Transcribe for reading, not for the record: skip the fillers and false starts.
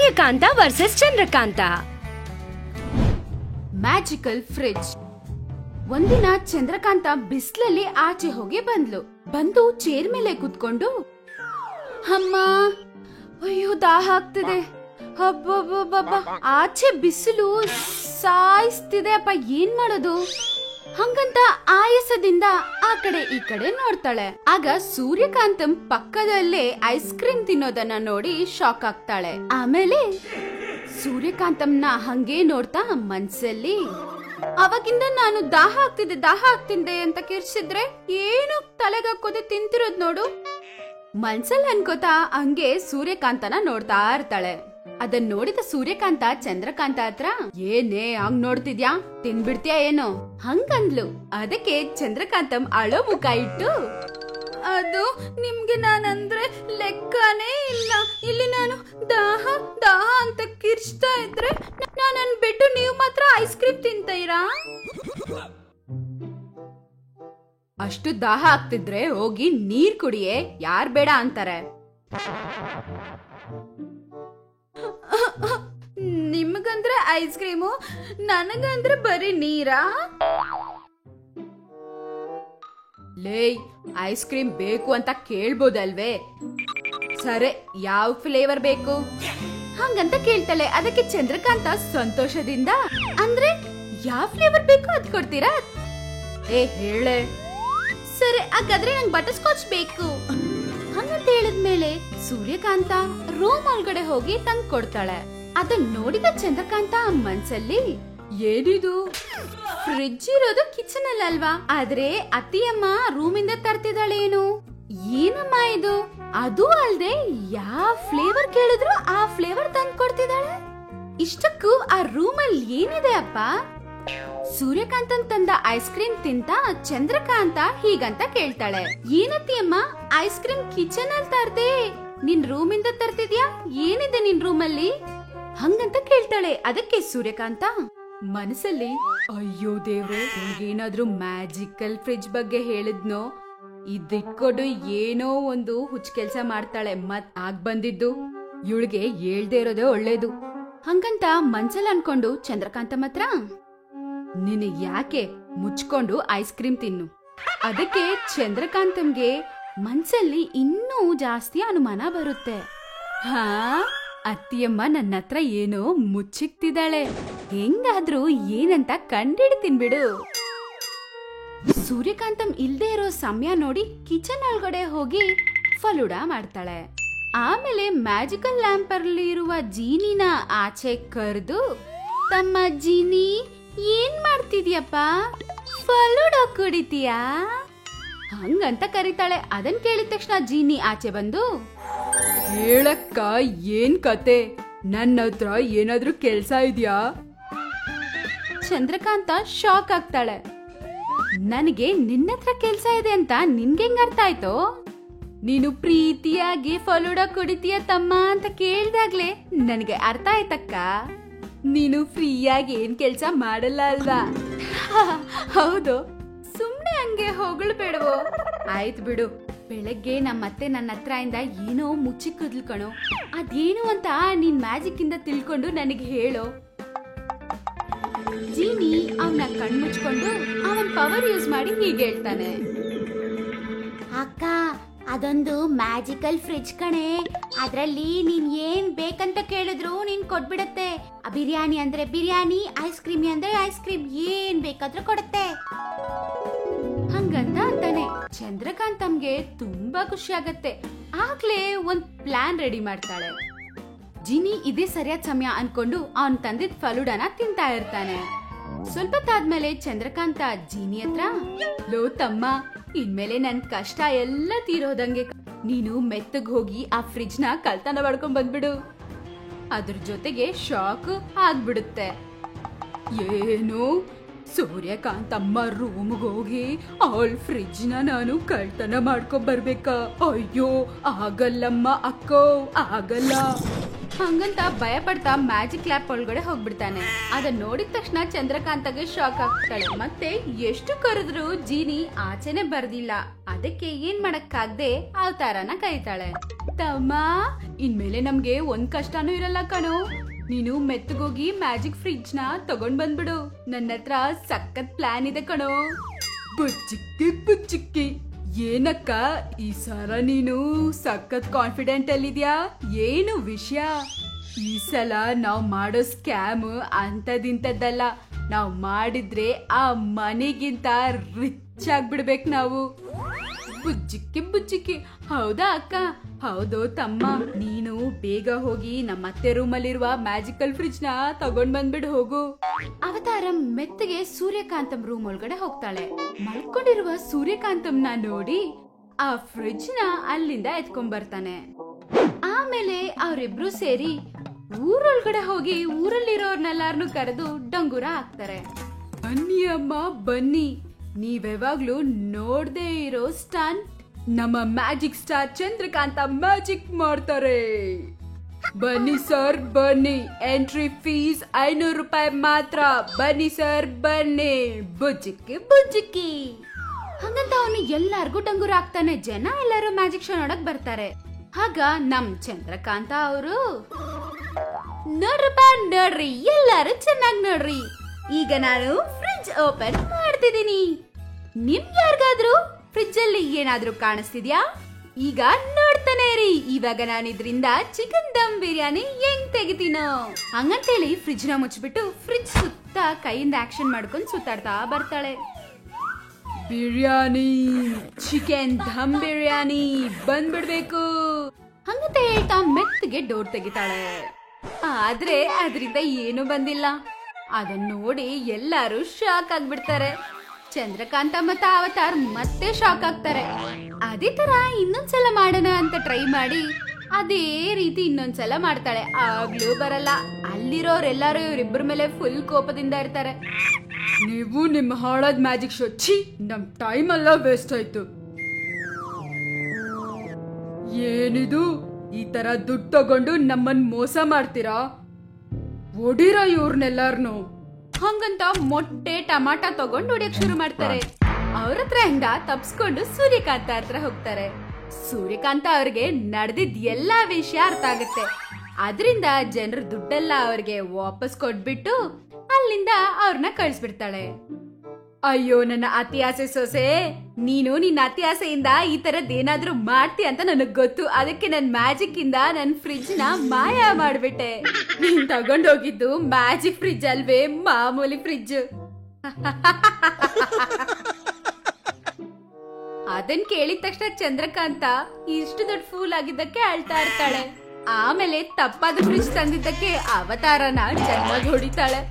Suryakanta versus Chandrakanta. Magical fridge. ಒಂದಿನ ಚಂದ್ರಕಾಂತ ಬಿಸ್ಲಲ್ಲಿ ಆಚೆ ಹೋಗಿ ಬಂದು ಚೇರ್ ಮೇಲೆ ಕುತ್ಕೊಂಡು, ಅಮ್ಮ ಅಯ್ಯೋ ದಾಹ ಆಗ್ತಿದೆ, ಹಬ್ಬಬ್ಬಬ್ಬ ಆಚೆ ಬಿಸಿಲು ಸಾಯಿಸ್ತಿದೆ ಅಪ್ಪ, ಏನ್ ಮಾಡೋದು ಹಂಗಂತ ಆಯಾಸದಿಂದ ಆ ಕಡೆ ಈ ಕಡೆ ನೋಡ್ತಾಳೆ. ಆಗ ಸೂರ್ಯಕಾಂತಂ ಪಕ್ಕದಲ್ಲೇ ಐಸ್ ಕ್ರೀಮ್ ತಿನ್ನೋದನ್ನ ನೋಡಿ ಶಾಕ್ ಆಗ್ತಾಳೆ. ಆಮೇಲೆ ಸೂರ್ಯಕಾಂತಂನ ಹಂಗೆ ನೋಡ್ತಾ ಮನ್ಸಲ್ಲಿ, ಅವಾಗಿಂದ ನಾನು ದಾಹ ಆಗ್ತಿದೆ ಅಂತ ಕಿರ್ಚಿದ್ರೆ ಏನು ತಲೆಗಾಕೋದೆ ತಿಂತಿರೋದ್ ನೋಡು. ಮನ್ಸಲ್ಲಿ ಅನ್ಕೋತಾ ಹಂಗೆ ಸೂರ್ಯಕಾಂತನ ನೋಡ್ತಾ ಇರ್ತಾಳೆ. ಅದನ್ ನೋಡಿದ ಸೂರ್ಯಕಾಂತ ಚಂದ್ರಕಾಂತ ಹತ್ರ, ಏನೇ ಹಂಗ್ ನೋಡ್ತಿದ್ಯಾ, ತಿನ್ಬಿಡ್ತೀಯ ಏನೋ ಹಂಗಂದ್ಲು. ಅದಕ್ಕೆ ಚಂದ್ರಕಾಂತಂ ಅಳೋ ಮುಖ ಇಟ್ಟು, ಅದು ನಿಮ್ಗೆ ನಾನಂದ್ರೆ ಲೆಕ್ಕನೇ ಇಲ್ಲ. ಇಲ್ಲಿ ನಾನು ದಾಹ ದಾಹ ಅಂತ ಕಿರ್ಚ್ತಾ ಇದ್ರೆ ನಾನನ್ ಬಿಟ್ಟು ನೀವು ಮಾತ್ರ ಐಸ್ ಕ್ರೀಮ್ ತಿಂತೀರಾ? ಅಷ್ಟು ದಾಹ ಆಗ್ತಿದ್ರೆ ಹೋಗಿ ನೀರ್ ಕುಡಿಯೇ, ಯಾರ್ ಬೇಡ ಅಂತಾರೆ. ನಿಮಗಂದ್ರೆ ಐಸ್ ಕ್ರೀಮು, ನನಗಂದ್ರೆ ಬರೀ ನೀರಾ? ಲೇ, ಐಸ್ ಕ್ರೀಮ್ ಬೇಕು ಅಂತ ಕೇಳ್ಬೋದಲ್ವೇ? ಸರಿ, ಯಾವ ಫ್ಲೇವರ್ ಬೇಕು ಹಂಗಂತ ಕೇಳ್ತಾಳೆ. ಅದಕ್ಕೆ ಚಂದ್ರಕಾಂತ ಸಂತೋಷದಿಂದ, ಅಂದ್ರೆ ಯಾವ ಫ್ಲೇವರ್ ಬೇಕು ಅದ್ ಕೊಡ್ತೀರಾ? ಹೇಳೆ. ಸರಿ, ಹಾಗಾದ್ರೆ ನಂಗೆ ಬಟರ್ ಸ್ಕಾಚ್ ಬೇಕು ಹಂಗಂತ ಹೇಳಿದ್ಮೇಲೆ ಸೂರ್ಯಕಾಂತ ರೂಮ್ ಒಳಗಡೆ ಹೋಗಿ ತಂಗ್ ಕೊಡ್ತಾಳೆ. ಅದನ್ನ ನೋಡಿದ ಚಂದ್ರಕಾಂತ ಮನ್ಸಲ್ಲಿ, ಏನಿದು, ಫ್ರಿಡ್ಜ್ ಇರೋದು ಕಿಚನ್ ಅಲ್ಲಿ ಅಲ್ವಾ, ಆದ್ರೆ ಅತ್ತಿಯಮ್ಮ ರೂಮಿಂದ ತರ್ತಿದ್ದಾಳೇನು, ಏನಮ್ಮ ಇದು? ಅದು ಅಲ್ದೆ ಯಾವ ಫ್ಲೇವರ್ ಕೇಳಿದ್ರು ಆ ಫ್ಲೇವರ್ ತಂದ್ ಕೊಡ್ತಿದ್ದಾಳೆ. ಇಷ್ಟಕ್ಕೂ ಆ ರೂಮ್ ಅಲ್ಲಿ ಏನಿದೆ ಅಪ್ಪ? ಸೂರ್ಯಕಾಂತನ್ ತಂದ ಐಸ್ ಕ್ರೀಮ್ ತಿಂತ ಚಂದ್ರಕಾಂತ ಹೀಗಂತ ಕೇಳ್ತಾಳೆ, ಏನತ್ತಿಯಮ್ಮ ಐಸ್ ಕ್ರೀಮ್ ಕಿಚನ್ ಅಲ್ಲಿ ತರ್ದೆ, ನಿನ್ ರೂಮ್ ಇಂದ ತರ್ತಿದ್ಯಾ? ಏನಿದೆ ನಿನ್ ರೂಮ್ ಅಲ್ಲಿ ಹಂಗಂತ ಕೇಳ್ತಾಳೆ. ಅದಕ್ಕೆ ಸೂರ್ಯಕಾಂತ ಮನಸ್ಸಲ್ಲಿ, ಅಯ್ಯೋ ದೇವ್ರೆ, ಏನಾದ್ರೂ ಮ್ಯಾಜಿಕಲ್ ಫ್ರಿಡ್ಜ್ ಬಗ್ಗೆ ಹೇಳಿದ್ನೋ, ಇದಿಟ್ಕೊಂಡು ಏನೋ ಒಂದು ಹುಚ್ಚ ಕೆಲ್ಸ ಮಾಡ್ತಾಳೆ, ಮತ್ ಆಗ್ ಬಂದಿದ್ದು ಇವಳಿಗೆ ಹೇಳ್ದೇ ಇರೋದೇ ಒಳ್ಳೇದು ಹಂಗಂತ ಮನ್ಸಲ್ಲಿ ಅನ್ಕೊಂಡು ಚಂದ್ರಕಾಂತ ಮಾತ್ರ, ನಿನಗ್ ಯಾಕೆ, ಮುಚ್ಕೊಂಡು ಐಸ್ ಕ್ರೀಮ್ ತಿನ್ನು. ಅದಕ್ಕೆ ಚಂದ್ರಕಾಂತಂಗೆ ಮನ್ಸಲ್ಲಿ ಇನ್ನೂ ಜಾಸ್ತಿ ಅನುಮಾನ ಬರುತ್ತೆ. ಹಾ, ಅತ್ತಿಯಮ್ಮ ನನ್ನ ಹತ್ರ ಏನೋ ಮುಚ್ಚಿಕ್ತಿದ್ದಾಳೆ, ಹೆಂಗಾದ್ರೂ ಏನಂತ ಕಂಡಿಡ್ತೀನಿ ಬಿಡು. ಸೂರ್ಯಕಾಂತಂ ಇಲ್ದೇ ಇರೋ ಸಮಯ ನೋಡಿ ಕಿಚನ್ ಒಳಗಡೆ ಹೋಗಿ ಫಲೂಡಾ ಮಾಡ್ತಾಳೆ. ಆಮೇಲೆ ಮ್ಯಾಜಿಕಲ್ ಲ್ಯಾಂಪ್ ಅಲ್ಲಿ ಇರುವ ಜೀನಿನ ಆಚೆ ಕರೆದು, ತಮ್ಮ ಜೀನಿ ಏನ್ ಮಾಡ್ತಿದ್ಯಪ್ಪ, ಫಲೂಡಾ ಕುಡಿತೀಯಾ ಹಂಗಂತ ಕರೀತಾಳೆ. ಅದನ್ ಕೇಳಿದ ತಕ್ಷಣ ಜೀನಿ ಆಚೆ ಬಂದು, ಹೇಳಕ್ಕ ಏನ್ ಕತೆ, ನನ್ನ ಹತ್ರ ಏನಾದ್ರೂ ಕೆಲ್ಸ ಇದ್ಯಾ? ಚಂದ್ರಕಾಂತ ಶಾಕ್ ಆಗ್ತಾಳೆ. ನನಗೆ ನಿನ್ನತ್ರ ಕೆಲ್ಸ ಇದೆ ಅಂತ ನಿನ್ಗೆ ಹೆಂಗ್ ಅರ್ಥ ಆಯ್ತು? ನೀನು ಪ್ರೀತಿಯಾಗಿ ಫಲೂಡಾ ಕುಡಿತೀಯ ತಮ್ಮ ಅಂತ ಕೇಳ್ದಾಗ್ಲೆ ನನಗೆ ಅರ್ಥ ಆಯ್ತಕ್ಕ, ನೀನು ಫ್ರೀಯಾಗಿ ಏನ್ ಕೆಲ್ಸ ಮಾಡಲ್ಲ ಅಲ್ವಾ? ಹೌದು, ಸುಮ್ನೆ ಹಂಗೆ ಹೊಗಳ್ಬೇಡವೋ? ಆಯ್ತು ಬಿಡು, ಬೆಳಗ್ಗೆ ನಮ್ಮತ್ತೆ ನನ್ನ ಹತ್ರ ಇಂದ ಏನೋ ಮುಚ್ಚಿಕ್ಕದ್ಲು ಕಣೋ, ಅದೇನು ಅಂತ ನೀನ್ ಮ್ಯಾಜಿಕ್ ಇಂದ ತಿಳ್ಕೊಂಡು ನನಗೆ ಹೇಳೋ. ಜೀನಿ ಅವನ ಕಣ್ ಮುಚ್ಕೊಂಡು ಅವನ್ ಪವರ್ ಯೂಸ್ ಮಾಡಿ ಹೀಗೆ ಹೇಳ್ತಾನೆ, ಅಕ್ಕ ಅದೊಂದು ಮ್ಯಾಜಿಕಲ್ ಫ್ರಿಡ್ಜ್ ಕಣೆ, ಅದ್ರಲ್ಲಿ ನೀನ್ ಏನ್ ಬೇಕಂತ ಕೇಳಿದ್ರು ನೀನ್ ಕೊಟ್ಬಿಡತ್ತೆ. ಬಿರಿಯಾನಿ ಅಂದ್ರೆ ಬಿರಿಯಾನಿ, ಐಸ್ ಕ್ರೀಮ್ ಅಂದ್ರೆ ಐಸ್ ಕ್ರೀಮ್, ಏನ್ ಬೇಕಾದ್ರೂ ಕೊಡುತ್ತೆ ಹಂಗಂತ ಅಂತಾನೆ. ಚಂದ್ರಕಾಂತಂಗೆ ತುಂಬಾ ಖುಷಿ ಆಗತ್ತೆ. ಆಗ್ಲೇ ಒಂದ್ ಪ್ಲಾನ್ ರೆಡಿ ಮಾಡ್ತಾಳೆ. ಜಿನಿ ಇದೇ ಸರಿಯಾದ ಸಮಯ ಅನ್ಕೊಂಡು ಅವನ್ ತಂದಿದ್ ಫಲೂಡಾನ ತಿಂತಾ ಇರ್ತಾನೆ. ಸ್ವಲ್ಪ ತಾದ್ಮೇಲೆ ಚಂದ್ರಕಾಂತ ಜೀನಿ ಹತ್ರ, ಲೋ ತಮ್ಮ, ಇನ್ಮೇಲೆ ನನ್ ಕಷ್ಟ ಎಲ್ಲ ತೀರೋದಂಗೆ ನೀನು ಮೆತ್ತಗ್ ಹೋಗಿ ಆ ಫ್ರಿಡ್ಜ್ ನ ಕಳ್ತನ ಮಾಡ್ಕೊಂಡ್ ಬಂದ್ಬಿಡು. ಅದ್ರ ಜೊತೆಗೆ ಶಾಕ್ ಆಗ್ಬಿಡುತ್ತೆ. ಏನು, ಸೂರ್ಯಕಾಂತಮ್ಮ ರೂಮ್ಗೆ ಹೋಗಿ ಅವಳ ಫ್ರಿಡ್ಜ್ ನ ನಾನು ಕಳ್ತನ ಮಾಡ್ಕೊಂಡ್ ಬರ್ಬೇಕಾ? ಅಯ್ಯೋ ಆಗಲ್ಲಮ್ಮ ಅಕ್ಕೋ, ಆಗಲ್ಲ. ಹಂಗಂತ ಭಯ ಪಡ್ತಾ ಮ್ಯಾಜಿಕ್ ಲ್ಯಾಪ್ ಒಳಗಡೆ ಹೋಗ್ಬಿಡ್ತಾನೆ. ಅದನ್ನ ನೋಡಿದ ತಕ್ಷಣ ಚಂದ್ರಕಾಂತಗೆ ಶಾಕ್ ಆಗ್ತಾಳೆ. ಮತ್ತೆ ಎಷ್ಟು ಕರೆದ್ರು ಜೀನಿ ಆಚೆನೆ ಬರ್ದಿಲ್ಲ. ಅದಕ್ಕೆ ಏನ್ ಮಾಡಕ್ಕಾಗ್ದೆ ಅವತಾರನ ಕರೀತಾಳೆ. ತಮ್ಮ, ಇನ್ಮೇಲೆ ನಮ್ಗೆ ಒಂದ್ ಕಷ್ಟನೂ ಇರಲ್ಲ ಕಣೋ. ನೀನು ಮೆತ್ತಗೋಗಿ ಮ್ಯಾಜಿಕ್ ಫ್ರಿಡ್ಜ್ ನ ತಗೊಂಡ್ ಬಂದ್ಬಿಡು. ನನ್ನ ಹತ್ರ ಸಖತ್ ಪ್ಲಾನ್ ಇದೆ ಕಣೋ. ಬುಚ್ಚಿಕ್ಕಿ ಬುಚ್ಚಿಕ್ಕಿ, ಏನಕ್ಕ ಈ ಸಲ ನೀನು ಸಖತ್ ಕಾನ್ಫಿಡೆಂಟ್ ಅಲ್ಲಿದ್ಯಾ? ಏನು ವಿಷಯ? ಈ ಸಲ ನಾವ್ ಮಾಡೋ ಸ್ಕ್ಯಾಮ್ ಅಂತದಿಂತದ್ದಲ್ಲ. ನಾವ್ ಮಾಡಿದ್ರೆ ಆ ಮನೆಗಿಂತ ರಿಚ್ ಆಗ್ಬಿಡ್ಬೇಕು ನಾವು. ಬುಜ್ಜಿಕ್ಕಿ ಬುಜ್ಜಿಕ್ಕಿ, ಹೌದಾ ಅಕ್ಕ? ಹೌದು ತಮ್ಮ, ನೀನು ಬೇಗ ಹೋಗಿ ನಮ್ಮ ಅತ್ತೆ ರೂಮಲ್ಲಿರುವ ಮ್ಯಾಜಿಕಲ್ ಫ್ರಿಡ್ಜ್ ನ ತಗೊಂಡ್ ಬಂದ್ಬಿಡು ಹೋಗು. ಅವತಾರ ಮೆತ್ತಗೆ ಸೂರ್ಯಕಾಂತಂ ರೂಮ್ ಒಳಗಡೆ ಹೋಗ್ತಾಳೆ. ಮಲ್ಕೊಂಡಿರುವ ಸೂರ್ಯಕಾಂತಂನ ನೋಡಿ ಆ ಫ್ರಿಡ್ಜ್ ನ ಅಲ್ಲಿಂದ ಎತ್ಕೊಂಡ್ ಬರ್ತಾನೆ. ಆಮೇಲೆ ಅವರಿಬ್ರು ಸೇರಿ ಊರೊಳಗಡೆ ಹೋಗಿ ಊರಲ್ಲಿರೋರ್ನೆಲ್ಲಾರನು ಕರೆದು ಡಂಗೂರ ಹಾಕ್ತಾರೆ. ಬನ್ನಿ ಅಮ್ಮ ಬನ್ನಿ, ನೀವ್ಯಾವಾಗ್ಲೂ ನೋಡ್ದೇ ಇರೋ ಸ್ಟಂಟ್ ನಮ್ಮ ಮ್ಯಾಜಿಕ್ ಸ್ಟಾರ್ ಚಂದ್ರಕಾಂತ ಮ್ಯಾಜಿಕ್ ಮಾಡ್ತಾರೆ. ಬನ್ನಿ ಸರ್ ಬನ್ನಿ, ಎಂಟ್ರಿ ಫೀಸ್ 500 ರೂಪಾಯಿ ಮಾತ್ರ. ಬನ್ನಿ ಸರ್ ಬನ್ನಿ. ಬುಜ್ಜಿಕ್ಕಿ ಬುಜ್ಜಿಕ್ಕಿ ಹಂಗಂತ ಅವನು ಎಲ್ಲಾರ್ಗು ಡಂಗೂರ ಹಾಕ್ತಾನೆ. ಜನ ಎಲ್ಲರೂ ಮ್ಯಾಜಿಕ್ ಶೋ ನೋಡಕ್ ಬರ್ತಾರೆ. ಆಗ ನಮ್ ಚಂದ್ರಕಾಂತ ಅವರು, ನೋಡ್ರಪ್ಪ ನೋಡ್ರಿ, ಎಲ್ಲಾರು ಚೆನ್ನಾಗಿ ನೋಡ್ರಿ, ಈಗ ನಾನು ಫ್ರಿಡ್ಜ್ ಓಪನ್ ಮಾಡ್ತಿದ್ದೀನಿ. ನಿಮ್ಗೆ ಯಾರಿಗಾದ್ರೂ ಫ್ರಿಡ್ಜ್ ಅಲ್ಲಿ ಏನಾದ್ರೂ ಕಾಣಿಸ್ತಿದ್ಯಾ? ಈಗ ನೋಡ್ತಾನೆ ಇರಿ, ಇವಾಗ ನಾನು ಇದ್ರಿಂದ ಚಿಕನ್ ದಮ್ ಬಿರಿಯಾನಿ ಹೆಂಗ್ ತೆಗಿತೀನೋ. ಹಂಗಂತೇಳಿ ಫ್ರಿಡ್ಜ್ ನ ಮುಚ್ಚಿಬಿಟ್ಟು ಫ್ರಿಡ್ಜ್ ಸುತ್ತ ಕೈಯಿಂದ ಆಕ್ಷನ್ ಮಾಡ್ಕೊಂಡು ಸುತ್ತಾಡ್ತಾ ಬರ್ತಾಳೆ. ಬಿರಿಯಾನಿ, ಚಿಕನ್ ದಮ್ ಬಿರಿಯಾನಿ ಬಂದ್ಬಿಡ್ಬೇಕು ಹಂಗಂತ ಹೇಳ್ತಾ ಮೆತ್ತಗೆ ಡೋರ್ ತೆಗಿತಾಳೆ. ಆದ್ರೆ ಅದರಿಂದ ಏನು ಬಂದಿಲ್ಲ. ಅದನ್ನ ನೋಡಿ ಎಲ್ಲಾರು ಶಾಕ್ ಆಗ್ಬಿಡ್ತಾರೆ. ಚಂದ್ರಕಾಂತ ಮತ್ತೆ ಅವತಾರ್ ಮತ್ತೆ ಶಾಕ್ ಆಗ್ತಾರೆ. ಅದೇ ತರ ಇನ್ನೊಂದ್ಸಲ ಮಾಡೋಣ ಅಂತ ಟ್ರೈ ಮಾಡಿ ಅದೇ ರೀತಿ ಇನ್ನೊಂದ್ಸಲ ಮಾಡ್ತಾಳೆ. ಆಗ್ಲೂ ಬರಲ್ಲ. ಅಲ್ಲಿರೋರೆಲ್ಲಾರು ಇವರಿಬ್ಬರ ಮೇಲೆ ಫುಲ್ ಕೋಪದಿಂದ ಇರ್ತಾರೆ. ನೀವು ನಿಮ್ಮ ಹಾಳಾದ ಮ್ಯಾಜಿಕ್ ಶೋ, ಛೀ, ನಮ್ ಟೈಮ್ ಎಲ್ಲ ವೇಸ್ಟ್ ಆಯ್ತು. ಏನಿದು, ಈ ತರ ದುಡ್ಡು ತಗೊಂಡು ನಮ್ಮನ್ ಮೋಸ ಮಾಡ್ತೀರಾ? ಒಡಿರ ಇವ್ರನ್ನೆಲ್ಲಾರ್ನು. ಹಂಗಂತ ಮೊಟ್ಟೆ ಟಮಾಟ ತಗೊಂಡು ಹೊಡಿಯಕ್ ಶುರು ಮಾಡ್ತಾರೆ. ಅವ್ರ ಹತ್ರ ಹೆಂಗ ತಪ್ಸ್ಕೊಂಡು ಸೂರ್ಯಕಾಂತ ಹತ್ರ ಹೋಗ್ತಾರೆ. ಸೂರ್ಯಕಾಂತ ಅವ್ರಿಗೆ ನಡೆದಿದ್ ಎಲ್ಲಾ ವಿಷಯ ಅರ್ಥ ಆಗುತ್ತೆ. ಅದರಿಂದ ಜನರ ದುಡ್ಡೆಲ್ಲ ಅವ್ರಿಗೆ ವಾಪಸ್ ಕೊಟ್ಬಿಟ್ಟು ಅಲ್ಲಿಂದ ಅವ್ರನ್ನ ಕಳಿಸ್ಬಿಡ್ತಾಳೆ. ಅಯ್ಯೋ ನನ್ನ ಅತಿ ಆಸೆ ಸೊಸೆ, ನೀನು ನಿನ್ನ ಅತಿ ಆಸೆಯಿಂದ ಈ ತರದ್ದೇನಾದ್ರೂ ಮಾಡ್ತೀಯ ಅಂತ ನನಗ್ ಗೊತ್ತು. ಅದಕ್ಕೆ ನನ್ ಮ್ಯಾಜಿಕ್ ಇಂದ ನನ್ ಫ್ರಿಡ್ಜ್ ನ ಮಾಯ ಮಾಡ್ಬಿಟ್ಟೆ. ನೀನ್ ತಗೊಂಡೋಗಿದ್ದು ಮ್ಯಾಜಿಕ್ ಫ್ರಿಡ್ಜ್ ಅಲ್ವೇ, ಮಾಮೂಲಿ ಫ್ರಿಡ್ಜ್. ಅದನ್ ಕೇಳಿದ ತಕ್ಷಣ ಚಂದ್ರಕಾಂತ ಇಷ್ಟು ದೊಡ್ಡ ಫೂಲ್ ಆಗಿದ್ದಕ್ಕೆ ಅಳ್ತಾ ಇರ್ತಾಳೆ. ಆಮೇಲೆ ತಪ್ಪಾದ ಫ್ರಿಡ್ಜ್ ತಂದಿದ್ದಕ್ಕೆ ಅವತಾರನ ಚೆನ್ನಾಗಿ ಹೊಡಿತಾಳೆ.